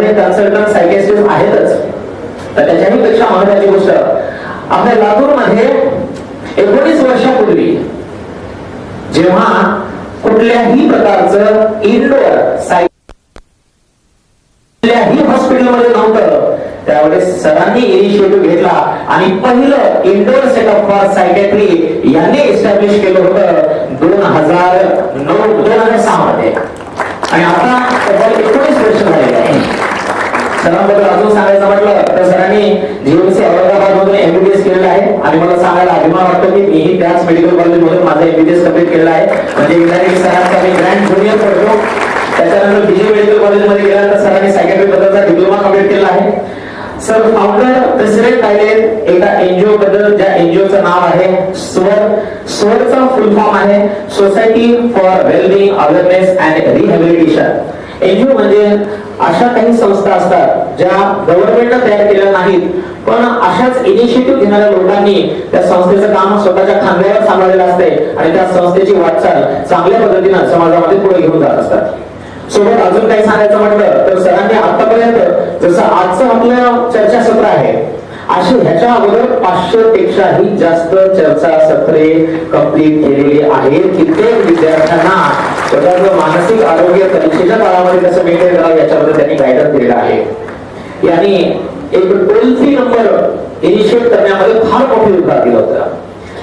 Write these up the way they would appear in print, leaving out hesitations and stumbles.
त्याच्यामध्ये consultant psychiatrist आहेतच, तर त्याच्याही पेक्षा महत्वाची गोष्ट आपल्या लातूरमध्ये 19 वर्षापूर्वी जेव्हा कुठल्याही प्रकारचं इंडोर कुठल्याही हॉस्पिटलमध्ये नव्हतं, त्यावेळेस सरांनी इनिशिएटिव्ह घेतला आणि पहिलं इंडोर सेटअप फॉर सायकॅट्री यांनी एस्टॅब्लिश केलं होतं 2006 मध्ये. आणि आता 19 वर्ष झालेले आहे. सरांबद्दल अजून सांगायचं म्हटलं तर सरांनी जीएमसी औरंगाबाद मधून एमबीबीएस केलेलं आहे आणि मला सांगायला अभिमान वाटतो की मीही त्याच मेडिकल कॉलेज मधून माझा एमबीबीएस कंप्लीट केलेला आहे. म्हणजे इंडियन सरांचा मी ग्रँड ज्युनियर पडतो. त्याच्यानंतर बीजे मेडिकल कॉलेजमध्ये गेल्यानंतर सरांनी सायकॅट्री बद्दलचा डिप्लोमा कंप्लीट केला आहे. सर फाउंडर प्रेसिडेंट आहेत एका एनजीओ बद्दल, ज्या एनजीओचं नाव आहे स्वर्चा फुल फॉर्म आहे society for wellbeing awareness and rehabilitation. NGO म्हणजे अशा काही संस्था असतात ज्या गव्हर्नमेंटने तयार केल्या नाहीत, पण अशाच इनिशिएटिव्ह घेणाऱ्या लोकांनी त्या संस्थेचं काम स्वतःच्या खांद्यावर सांभाळलेलं असते आणि त्या संस्थेची वाटचाल चांगल्या पद्धतीने समाजामध्ये पुढे घेऊन जात असतात. सोबत अजून काही सांगायचं म्हटलं तर सरांनी आतापर्यंत जसं आजचं आपलं चर्चासत्र आहे अशी ह्याच्या अगोदर 500 पेक्षाही जास्त चर्चासत्रे कंप्लीट केलेली आहेत. कित्येक विद्यार्थ्यांना स्वतःचं मानसिक आरोग्य परीक्षेच्या काळामध्ये कसं मेंटेन करावं याच्याबद्दल त्यांनी गायडन्स दिलेला आहे. यांनी एक टोल फ्री नंबर इनिशिएट करण्यामध्ये फार मोठं योगदान दिलं होतं.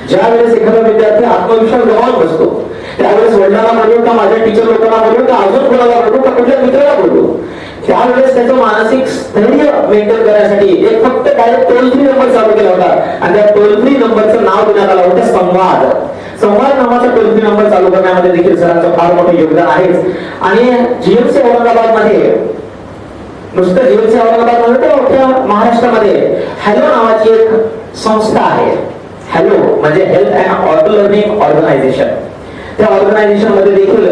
ज्या वेळेस एखादा विद्यार्थी आत्मविश्वास गमावून बसतो त्यावेळेस वडिलांना बोलू का माझ्या टीचर लोकांना बोलू का अजून कोणाला बोलू का कुठल्या मित्राला बोलू, त्यावेळेस त्याचं मानसिक स्थैर्य मेंटेन करण्यासाठी एक फक्त डायरेक्ट टोल फ्री नंबर चालू केला होता आणि त्या टोल फ्री नंबरचं नाव देण्यात आलं होतं संवाद. संवाद नावाचा टोल फ्री नंबर चालू करण्यामध्ये देखील सरांचं फार मोठं योगदान आहेच. आणि जीएमसी औरंगाबाद मध्ये नुसतं जीएमसी औरंगाबाद मध्ये तर मोठ्या महाराष्ट्रामध्ये हॅलो नावाची एक संस्था आहे. हॅलो म्हणजे health and auto learning organisation. त्या ऑर्गनायझेशन मध्ये देखील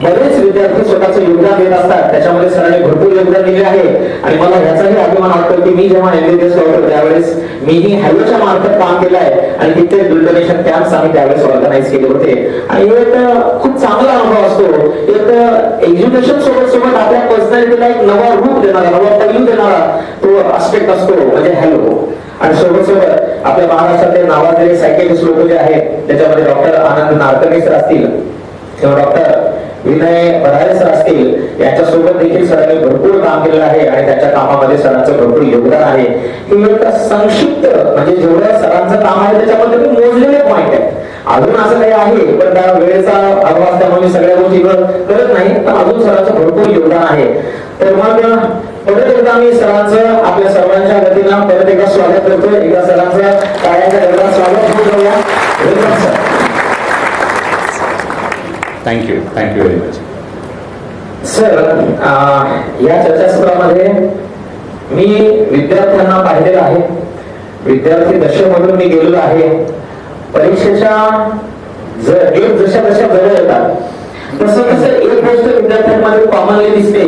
बरेच विद्यार्थी स्वतःचं योगदान देत असतात. त्याच्यामध्ये सरांनी भरपूर योगदान दिले आहे आणि मला ह्याचाही अभिमान वाटतो की मी जेव्हा एमबीबीएस होतो त्यावेळेस मीही हॅलोच्या मार्फत काम केलं आहे आणि तिथे ब्लड डोनेशन कॅम्प्स आम्ही त्यावेळेस ऑर्गनाइज केले होते. आणि एक खूप चांगला अनुभव असतो. एक एज्युकेशन सोबत सोबत आपल्या पर्सनॅलिटीला एक नवा रूप देणारा, नवा पैलू देणारा तो आस्पेक्ट असतो म्हणजे हॅलो. आणि सोबत सोबत आपल्या महाराष्ट्रातले नावाजलेले सायकियाट्रिस्ट लोक जे आहेत त्याच्यामध्ये डॉक्टर आनंद नारकर्णी सर असतील किंवा डॉक्टर विनय बराळे सर असतील यांच्यासोबत देखील सरांनी भरपूर काम केलेलं आहे आणि त्याच्या कामामध्ये सरांचं भरपूर योगदान आहे. ही एक संक्षिप्त म्हणजे जेवढं सरांचं काम आहे त्याच्यामध्ये मी मोजलेले पॉइंट आहेत. अजून असं काही आहे पण त्या वेळेचा अभाव असल्यामुळे मी सगळ्या गोष्टी करत नाही, पण अजून सरांचं भरपूर योगदान आहे. तर मग परत एकदा मी सरांचं आपल्या सर्वांच्या वतीनं परत एकदा स्वागत करतो. एकदा सरांचं टाळ्यांच्या गजरात स्वागत करूया. Welcome sir. Thank you very much. Sir या चर्चासत्रामध्ये मी विद्यार्थ्यांना पाहिलेलं आहे. विद्यार्थी दशेमधून मी गेलेलो आहे. परीक्षेच्या जशा जवळ येतात तसं तसं एक गोष्ट विद्यार्थ्यांमध्ये कॉमनली दिसते.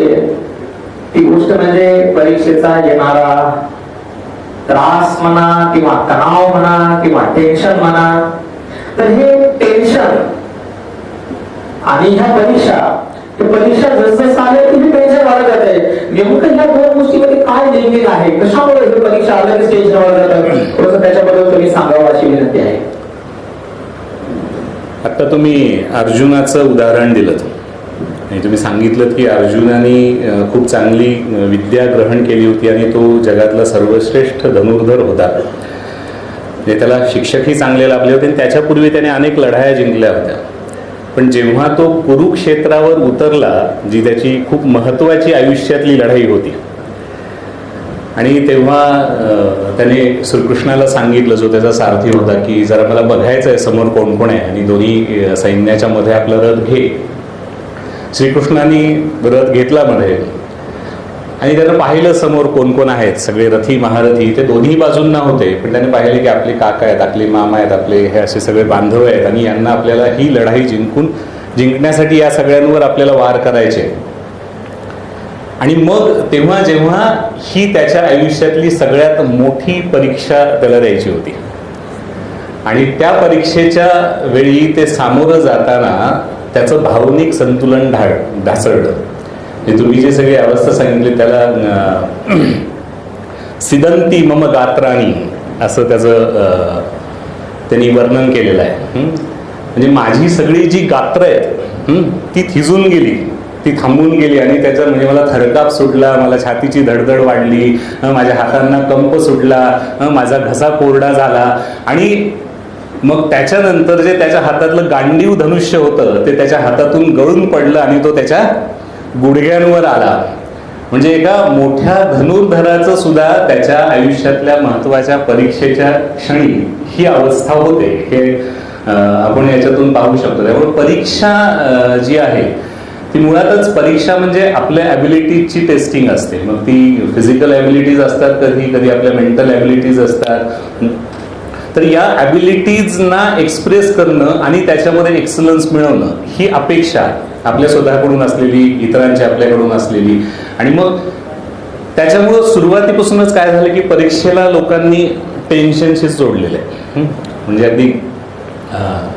ती गोष्ट म्हणजे परीक्षेचा येणारा त्रास म्हणा किंवा तणाव म्हणा किंवा टेन्शन म्हणा. तर हे टेन्शन आणि ह्या परीक्षा जसं आले की टेन्शन वाढत जाते. नेमकं ह्या दोन गोष्टीमध्ये काय लिंकिंग आहे, कशामुळे ही परीक्षा आलं की टेन्शन वाढत जातं, थोडंसं त्याच्याबद्दल तुम्ही सांगावं अशी विनंती आहे. आता तुम्ही अर्जुनाचं उदाहरण दिलं आणि तुम्ही सांगितलं की अर्जुनाने खूप चांगली विद्या ग्रहण केली होती आणि तो जगातला सर्वश्रेष्ठ धनुर्धर होता. म्हणजे त्याला शिक्षकही चांगले लाभले होते आणि त्याच्यापूर्वी त्याने अनेक लढाया जिंकल्या होत्या. पण जेव्हा तो कुरुक्षेत्रावर उतरला, जी त्याची खूप महत्त्वाची आयुष्यातली लढाई होती, आणि तेव्हा त्याने श्रीकृष्णाला सांगितलं, जो त्याचा सारथी होता, की जरा मला बघायचं आहे समोर कोण कोण आहे आणि दोन्ही सैन्याच्या मध्ये आपला रथ घे. श्रीकृष्णाने रथ घेतला मध्ये आणि त्यानं पाहिलं समोर कोण कोण आहेत. सगळे रथी महारथी ते दोन्ही बाजूंना होते, पण त्याने पाहिले की आपले काका आहेत, आपले मामा आहेत, आपले हे असे सगळे बांधव आहेत आणि यांना आपल्याला ही लढाई जिंकण्यासाठी या सगळ्यांवर आपल्याला वार करायचे. आणि मग तेव्हा जेव्हा ही त्याच्या आयुष्यातली सगळ्यात मोठी परीक्षा त्याला द्यायची होती आणि त्या परीक्षेच्या वेळी ते सामोरं जाताना त्याचं भावनिक संतुलन ढासळलं. तुम्ही जे सगळी अवस्था सांगितली त्याला सिदंती मम गात्राणी असं त्याचं त्यांनी वर्णन केलेलं आहे. म्हणजे माझी सगळी जी गात्र आहेत ती थिजून गेली, ती थांबून गेली आणि त्याचं म्हणजे मला थरकाप सुटला, मला छातीची धडधड वाढली, माझ्या हातांना कंप सुटला, माझा घसा कोरडा झाला आणि मग त्याच्यानंतर जे त्याच्या हातातलं गांडीव धनुष्य होतं ते त्याच्या हातातून गळून पडलं आणि तो त्याच्या गुडघ्यांवर आला. म्हणजे एका मोठ्या धनुर्धराचं सुद्धा त्याच्या आयुष्यातल्या महत्वाच्या परीक्षेच्या क्षणी ही अवस्था होते, हे आपण याच्यातून पाहू शकतो. त्यामुळे परीक्षा जी आहे ती मुळातच परीक्षा म्हणजे आपल्या ॲबिलिटीजची टेस्टिंग असते. मग ती फिजिकल ॲबिलिटीज असतात, कधी कधी आपल्या मेंटल ॲबिलिटीज असतात. तर या ॲबिलिटीजना एक्सप्रेस करणं आणि त्याच्यामध्ये एक्सलन्स मिळवणं ही अपेक्षा आपल्या स्वतःकडून असलेली, इतरांची आपल्याकडून असलेली. आणि मग त्याच्यामुळं सुरुवातीपासूनच काय झालं की परीक्षेला लोकांनी टेन्शनशीच जोडलेलं आहे. म्हणजे अगदी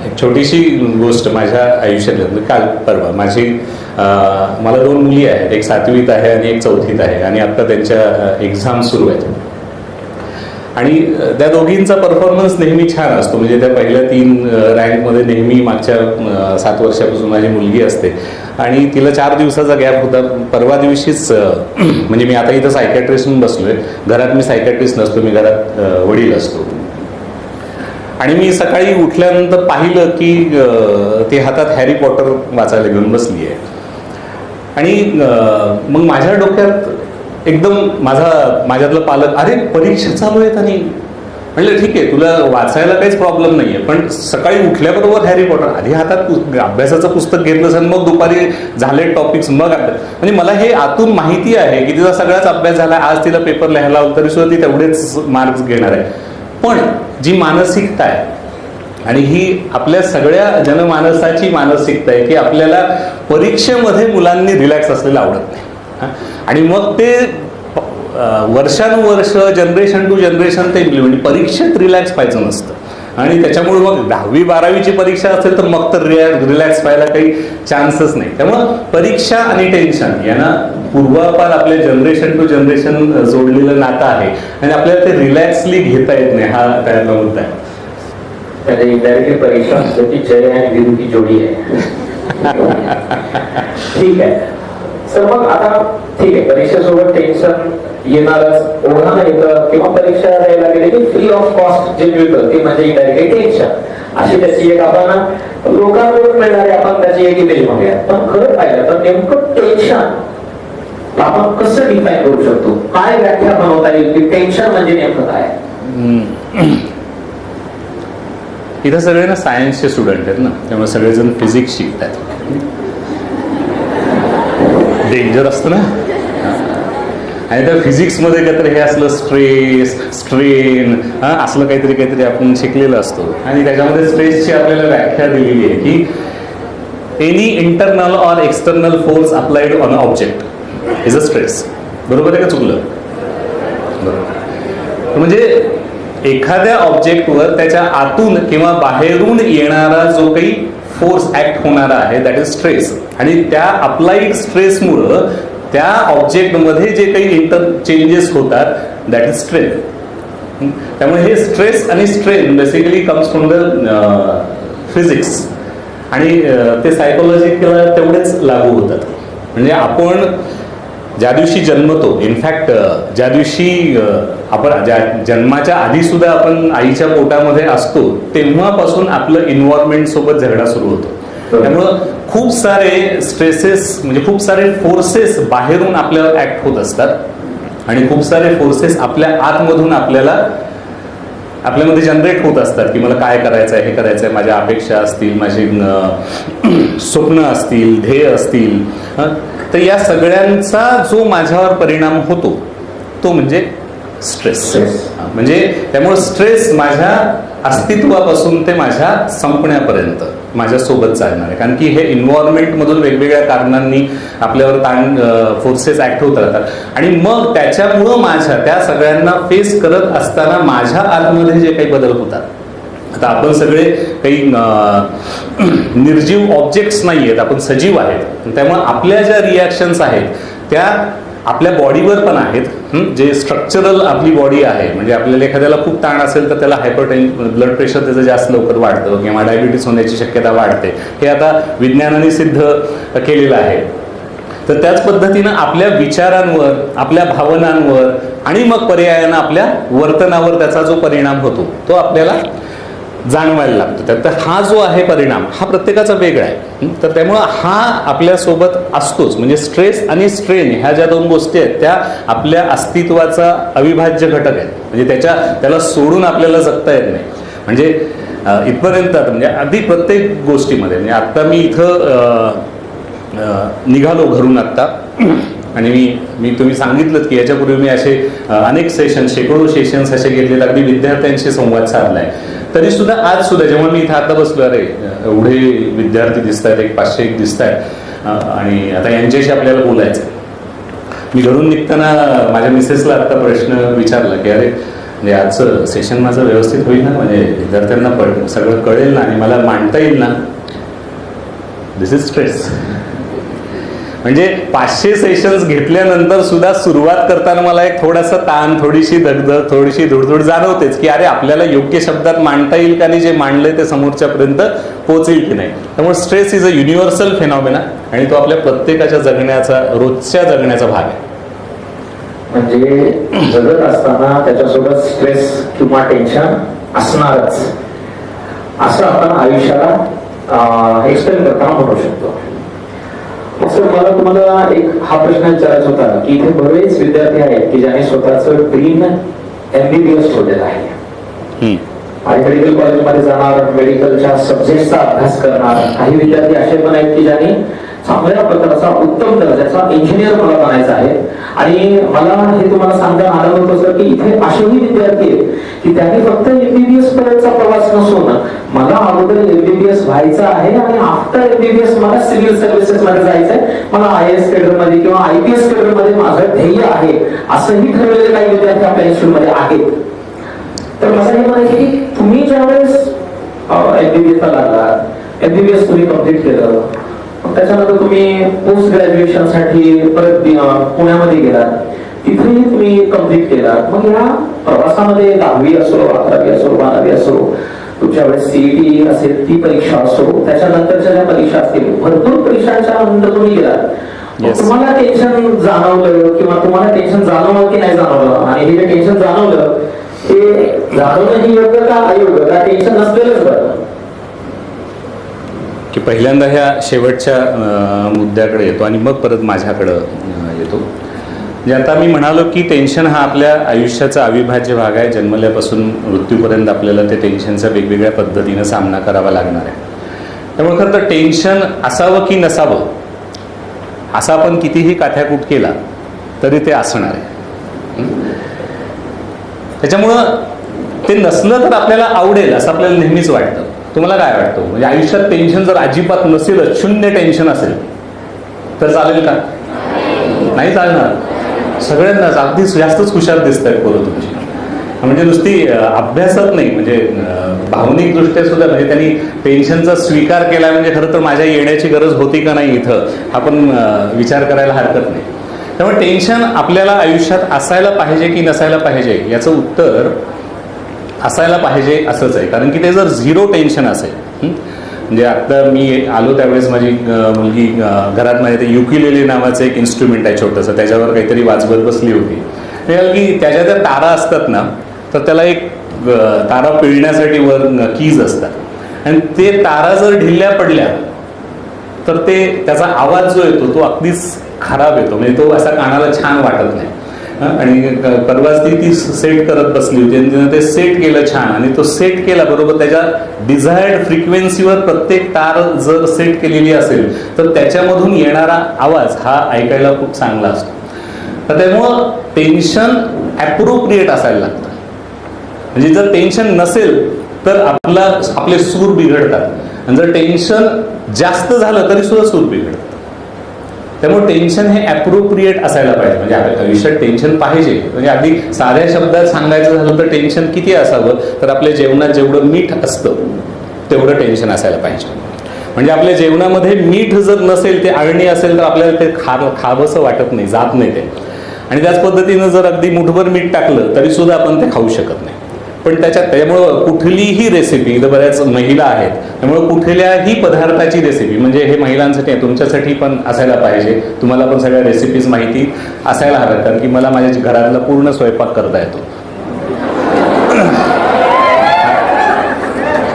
एक छोटीशी गोष्ट माझ्या आयुष्यातली, म्हणजे काल परवा मला 2 मुली आहेत, एक 7वीत आहे आणि एक 4थीत आहे आणि आता त्यांच्या एक्झाम सुरू आहेत. आणि त्या दोघींचा परफॉर्मन्स नेहमी छान असतो. म्हणजे त्या पहिल्या 3 रँकमध्ये नेहमी मागच्या 7 वर्षापासून माझी मुलगी असते आणि तिला 4 दिवसाचा गॅप होता. परवा दिवशीच म्हणजे मी आता इथं सायकॅट्रिस्ट म्हणून बसलोय, घरात मी सायकॅट्रिस्ट नसतो, मी घरात वडील असतो. आणि मी सकाळी उठल्यानंतर पाहिलं की ती हातात हॅरी पॉटर वाचायला घेऊन बसली आहे. आणि मग माझ्या डोक्यात एकदम माझ्यातलं पालक, अरे परीक्षा चालू आहेत आणि म्हणलं ठीक आहे तुला वाचायला काहीच प्रॉब्लेम नाहीये, पण सकाळी उठल्याबरोबर हॅरी पॉटर, आधी हातात अभ्यासाचं पुस्तक घेतलं आणि मग दुपारी झाले टॉपिक्स मग अभ्यास. म्हणजे मला हे आतून माहिती आहे की तिचा सगळाच अभ्यास झाला, आज तिला पेपर लिहायला लावला तरी सुद्धा ती तेवढेच मार्क्स घेणार आहे. पण जी मानसिकता आहे आणि ही आपल्या सगळ्या जनमानसाची मानसिकता आहे की आपल्याला परीक्षेमध्ये मुलांनी रिलॅक्स असलेलं आवडत नाही. आणि मग ते वर्षानुवर्ष जनरेशन टू जनरेशन ते इम्प्लिमेंट, परीक्षेत रिलॅक्स पाहिजे नसतं. आणि त्याच्यामुळे मग 10वी 12वीची परीक्षा असेल तर मग तर रिलॅक्स व्हायला काही चान्सच नाही. त्यामुळं परीक्षा आणि टेन्शन यांना पूर्वापार आपल्या जनरेशन टू जनरेशन जोडलेलं नातं आहे आणि आपल्याला ते रिलॅक्सली घेता येत नाही, हा त्याला मुद्दा आहे. त्याने इनडायरेक्टली परीक्षा असतो की जय आणि वीरू की जोडी आहे. ठीक आहे सर, मग आता ठीक आहे परीक्षेसोबत टेन्शन येणारच, ओढाणं येतं किंवा परीक्षा द्यायला गेले की फ्री ऑफ कॉस्ट जे मिळतं ते म्हणजे इनडायरेक्टली टेन्शन. अशी त्याची एक आपण लोकांकडून मिळणारी आपण त्याची एक इमेज बघूया. पण खरं पाहिलं तर नेमकं टेन्शन आपण कसं डिफाईन करू शकतो, काय व्याख्या बनवता येईल की टेन्शन म्हणजे नेमकं काय? इथं सगळे ना सायन्सचे स्टुडंट आहेत ना, त्यामुळे सगळेजण फिजिक्स शिकतात. डेंजर असतं ना. आणि त्या फिजिक्समध्ये काहीतरी हे असलं स्ट्रेस स्ट्रेन असलं काहीतरी आपण शिकलेलं असतो. आणि त्याच्यामध्ये स्ट्रेसची आपल्याला व्याख्या दिलेली आहे की any internal or external force applied on a object is a stress. बरोबर आहे का चुकलं? बरोबर. म्हणजे एखाद्या ऑब्जेक्टवर त्याच्या आतून किंवा बाहेरून येणारा जो काही फोर्स ऍक्ट होणारा आहे दॅट इज स्ट्रेस. आणि त्या अप्लाइड स्ट्रेसमुळं त्या ऑब्जेक्टमध्ये जे काही चेंजेस होतात दॅट इज स्ट्रेन. त्यामुळे हे स्ट्रेस आणि strain basically comes from the physics आणि ते सायकोलॉजिकला तेवढेच लागू होतात. म्हणजे आपण ज्या दिवशी जन्मतो, इनफॅक्ट ज्या दिवशी आपण जन्माच्या आधी सुद्धा आपण आईच्या पोटामध्ये असतो तेव्हापासून आपलं इन्व्हायरमेंट सोबत झगडा सुरू होतो. त्यामुळं खूप सारे स्ट्रेसेस म्हणजे खूप सारे फोर्सेस बाहेरून आपल्यावर ऍक्ट होत असतात आणि खूप सारे फोर्सेस आपल्या आतमधून आपल्यामध्ये जनरेट होत असतात की मला काय करायचं आहे, हे करायचं आहे, माझ्या अपेक्षा असतील, माझी स्वप्न असतील, ध्येय असतील. तर या सगळ्यांचा जो माझ्यावर परिणाम होतो तो म्हणजे स्ट्रेस. म्हणजे त्यामुळे स्ट्रेस माझ्या अस्तित्वापासून ते माझ्या संपण्यापर्यंत माझ्यासोबत चालणार आहे. कारण की हे इन्व्हायरमेंट मधून वेगवेगळ्या कारणांनी आपल्यावर ताण फोर्सेस ऍक्ट होत राहतात आणि मग त्याच्यामुळं माझ्या त्या सगळ्यांना फेस करत असताना माझ्या आतमध्ये जे काही बदल होतात आता आपण सगळे काही निर्जीव ऑब्जेक्ट्स नाही आहेत, आपण सजीव आहेत. त्यामुळे आपल्या ज्या रिॲक्शन्स आहेत त्या आपल्या बॉडीवर पण आहेत. जे स्ट्रक्चरल आपली बॉडी आहे, म्हणजे आपल्याला एखाद्याला खूप ताण असेल तर त्याला ब्लड प्रेशर त्याचं जास्त लवकर वाढतं किंवा डायबिटीस होण्याची शक्यता वाढते. हे आता विज्ञानाने सिद्ध केलेलं आहे. तर त्याच पद्धतीनं आपल्या विचारांवर, आपल्या भावनांवर आणि मग पर्यायानं आपल्या वर्तनावर त्याचा जो परिणाम होतो तो आपल्याला जाणवायला लागतो. तर हा जो आहे परिणाम हा प्रत्येकाचा वेगळा आहे. तर त्यामुळं हा आपल्यासोबत असतोच. म्हणजे स्ट्रेस आणि स्ट्रेन ह्या ज्या दोन गोष्टी आहेत त्या आपल्या अस्तित्वाचा अविभाज्य घटक आहेत. म्हणजे त्याला सोडून आपल्याला जगता येत नाही. म्हणजे इथपर्यंत म्हणजे अगदी प्रत्येक गोष्टीमध्ये, म्हणजे आत्ता मी इथं निघालो घरून आत्ता, आणि मी तुम्ही सांगितलं की याच्यापूर्वी मी असे अनेक सेशन्स, शेकडो सेशन्स असे घेतलेले, अगदी विद्यार्थ्यांशी संवाद साधलाय. तरी सुद्धा आज सुद्धा जेव्हा मी इथं आता बसलो, अरे एवढे विद्यार्थी दिसत आहेत, एक 500 दिसत आहेत, आणि आता यांच्याशी आपल्याला बोलायचं. मी घरून निघताना माझ्या मिसेसला आत्ता प्रश्न विचारला की अरे म्हणजे आजचं सेशन माझं व्यवस्थित होईल ना, म्हणजे विद्यार्थ्यांना सगळं कळेल ना आणि मला मांडता येईल ना. दिस इज स्ट्रेस. म्हणजे 500 सेशन्स घेतल्यानंतर सुद्धा सुरुवात करताना मला एक थोडासा ताण, थोडीशी दगदग, थोडीशी धुडधुड जाणवतेच की अरे आपल्याला योग्य शब्दात मांडता येईल का, नाही जे मांडलंय ते समोरच्यापर्यंत पोहोचेल की नाही. त्यामुळे stress is a universal phenomena आणि तो आपल्या प्रत्येकाच्या जगण्याचा, रोजच्या जगण्याचा भाग आहे. म्हणजे जगत असताना त्याच्यासोबत स्ट्रेस किंवा टेन्शन असणारच, असं आपण आयुष्याला एक्सप्लेन करताना म्हणू शकतो. सर मला तुम्हाला एक हा प्रश्न विचारायचा होता की इथे बरेच विद्यार्थी आहेत की ज्यांनी स्वतःचं ड्रीम MBBS ठेवलेलं आहे. आणि मेडिकल कॉलेजमध्ये जाणार, मेडिकलच्या सब्जेक्टचा अभ्यास करणार. काही विद्यार्थी असे पण आहेत की ज्यांनी चांगल्या प्रकारचा, उत्तम दर्जाचा इंजिनियर मला बनायचा आहे. आणि मला हे तुम्हाला सांगताना आनंद होतो सर की इथे असेही विद्यार्थी आहेत की त्यांनी फक्त MBBS पर्यंतचा प्रवास नसून मला अगोदर MBBS व्हायचं आहे आणि आफ्टर MBBS मला सिव्हिल सर्व्हिसेस मध्ये जायचंय, मला IAS केडर मध्ये किंवा IPS केडर मध्ये माझं ध्येय आहे, असंही ठरवलेले काही विद्यार्थी आपल्या इन्स्टिट्यूट मध्ये आहेत. तर मला हे म्हणायचं की तुम्ही ज्यावेळेस MBBS ला लागलात, MBBS तुम्ही कम्प्लीट केलं, त्याच्यानंतर तुम्ही पोस्ट ग्रॅज्युएशन साठी परत पुण्यामध्ये गेलात, तिथेही तुम्ही कम्प्लीट केलात. मग या प्रवासामध्ये 10वी असो, 11वी असो, 12वी असो, तुमच्या वेळेस CET असेल ती परीक्षा असो, त्याच्यानंतरच्या ज्या परीक्षा असतील, भरपूर परीक्षांच्या नंतर तुम्ही गेलात. तुम्हाला टेन्शन जाणवलं किंवा तुम्हाला टेन्शन जाणवलं की नाही जाणवलं, आणि हे जे टेन्शन जाणवलं हे जाणवणं ही योग्य का अयोग्य, का टेन्शन नसलेलंच बरं? की पहिल्यांदा ह्या शेवटच्या मुद्द्याकडे येतो आणि मग परत माझ्याकडं येतो. म्हणजे आता मी म्हणालो की टेन्शन हा आपल्या आयुष्याचा अविभाज्य भाग आहे. जन्मल्यापासून मृत्यूपर्यंत आपल्याला ते टेन्शनचा वेगवेगळ्या पद्धतीनं सामना करावा लागणार आहे. त्यामुळे खरं तर टेन्शन असावं की नसावं, असा आपण कितीही काथ्याकूट केला तरी ते असणार आहे. त्याच्यामुळं ते नसलं तर आपल्याला आवडेल असं आपल्याला नेहमीच वाटतं. तुम्हाला काय वाटतं, म्हणजे आयुष्यात टेन्शन जर अजिबात नसेलच, शून्य टेन्शन असेल तर चालेल का? नाही चालणार. सगळ्यांनाच अगदी जास्तच हुशार दिसत आहेत पोरं तुमची. म्हणजे नुसती अभ्यासात नाही, म्हणजे भावनिक दृष्ट्या सुद्धा, म्हणजे त्यांनी टेन्शनचा स्वीकार केला, म्हणजे खरं तर माझ्या येण्याची गरज होती का नाही इथं, हा पण विचार करायला हरकत नाही. त्यामुळे टेन्शन आपल्याला आयुष्यात असायला पाहिजे की नसायला पाहिजे याचं उत्तर असायला पाहिजे असंच आहे. कारण की ते जर झिरो टेन्शन असेल, म्हणजे आता मी आलो त्यावेळेस माझी मुलगी घरात माझ्या ते युकिलेले नावाचं एक इन्स्ट्रुमेंट आहे छोटंसं, त्याच्यावर काहीतरी वाजवत बसली होती. की त्याच्या ज्या तारा असतात ना, तर त्याला एक तारा पिळण्यासाठी वर कीज असतात, आणि ते तारा जर ढिल्ल्या पडल्या तर ते त्याचा आवाज जो येतो तो अगदीच खराब येतो, म्हणजे तो असा कानाला छान वाटत नाही. आणि परवाच ती सेट करत बसली होती आणि तिनं ते सेट केलं छान, आणि तो सेट केला बरोबर त्याच्या डिझायर्ड फ्रिक्वेन्सीवर प्रत्येक तार जर सेट केलेली असेल तर त्याच्यामधून येणारा आवाज हा ऐकायला खूप चांगला असतो. तर त्यामुळं टेन्शन ॲप्रोप्रिएट असायला लागतं. म्हणजे जर टेन्शन नसेल तर आपले सूर बिघडतात, आणि जर टेन्शन जास्त झालं तरी सुद्धा सूर बिघडतात. त्यामुळे टेन्शन हे अप्रोप्रिएट असायला पाहिजे. म्हणजे आपल्या आयुष्यात टेन्शन पाहिजे. म्हणजे अगदी साध्या शब्दात सांगायचं झालं तर टेन्शन किती असावं, तर आपल्या जेवणात जेवढं मीठ असतं तेवढं टेन्शन असायला पाहिजे. म्हणजे आपल्या जेवणामध्ये मीठ जर नसेल, ते अळणी असेल, तर आपल्याला ते खावंसं वाटत नाही, जात नाही ते. आणि त्याच पद्धतीनं जर अगदी मुठभर मीठ टाकलं तरी सुद्धा आपण ते खाऊ शकत नाही. पण त्यामुळं कुठलीही रेसिपी, इथं बऱ्याच महिला आहेत, त्यामुळे कुठल्याही पदार्थाची रेसिपी, म्हणजे हे महिलांसाठी आहे, तुमच्यासाठी पण असायला पाहिजे. तुम्हाला पण सगळ्या रेसिपीज माहिती असायला हव्यात, कारण की मला माझ्या घरातला पूर्ण स्वयंपाक करता येतो.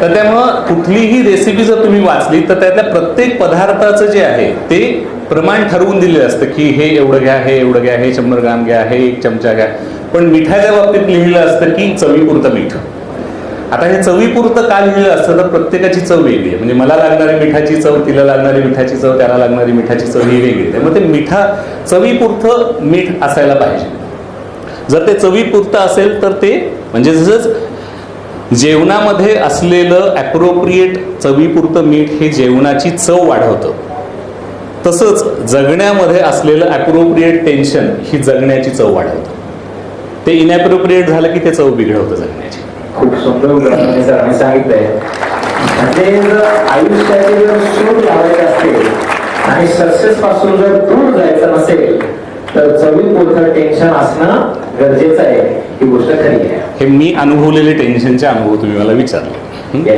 तर त्यामुळं कुठलीही रेसिपी जर तुम्ही वाचली तर त्यातल्या प्रत्येक पदार्थाचं जे आहे ते प्रमाण ठरवून दिलेलं असतं, की हे एवढं घ्या, हे एवढं घ्या, हे 100 ग्राम घ्या, हे 1 चमचा घ्या. पण मिठाच्या बाबतीत लिहिलं असतं की चवीपुरतं मीठ. आता हे चवीपुरतं का लिहिलं असतं, तर प्रत्येकाची चव वेगळी आहे. म्हणजे मला लागणारी मिठाची चव, तिला लागणारी मिठाची चव, त्याला लागणारी मिठाची चव ही वेगळी. त्यामुळे ते चवीपुरतं मीठ असायला पाहिजे. जर ते चवीपुरतं असेल तर ते म्हणजे जसंच जेवणामध्ये असलेलं ॲप्रोप्रिएट चवीपुरतं मीठ हे जेवणाची चव वाढवतं, तसंच जगण्यामध्ये असलेलं ॲप्रोप्रिएट टेन्शन ही जगण्याची चव वाढवतं. ते इनॲप्रोप्रिएट झालं की ते चव बिघडवतं जगण्याची. खूप सुंदर उदाहरण सरांनी सांगितलंय. म्हणजे जर आयुष्याचे जर शोध लावायचे असतील आणि सक्सेस पासून जर दूर जायचं नसेल तर चवीपुरतं टेन्शन असणं गरजेचं आहे. ही गोष्ट खरी आहे. हे मी अनुभवलेले टेन्शनचे अनुभव तुम्ही मला विचारले.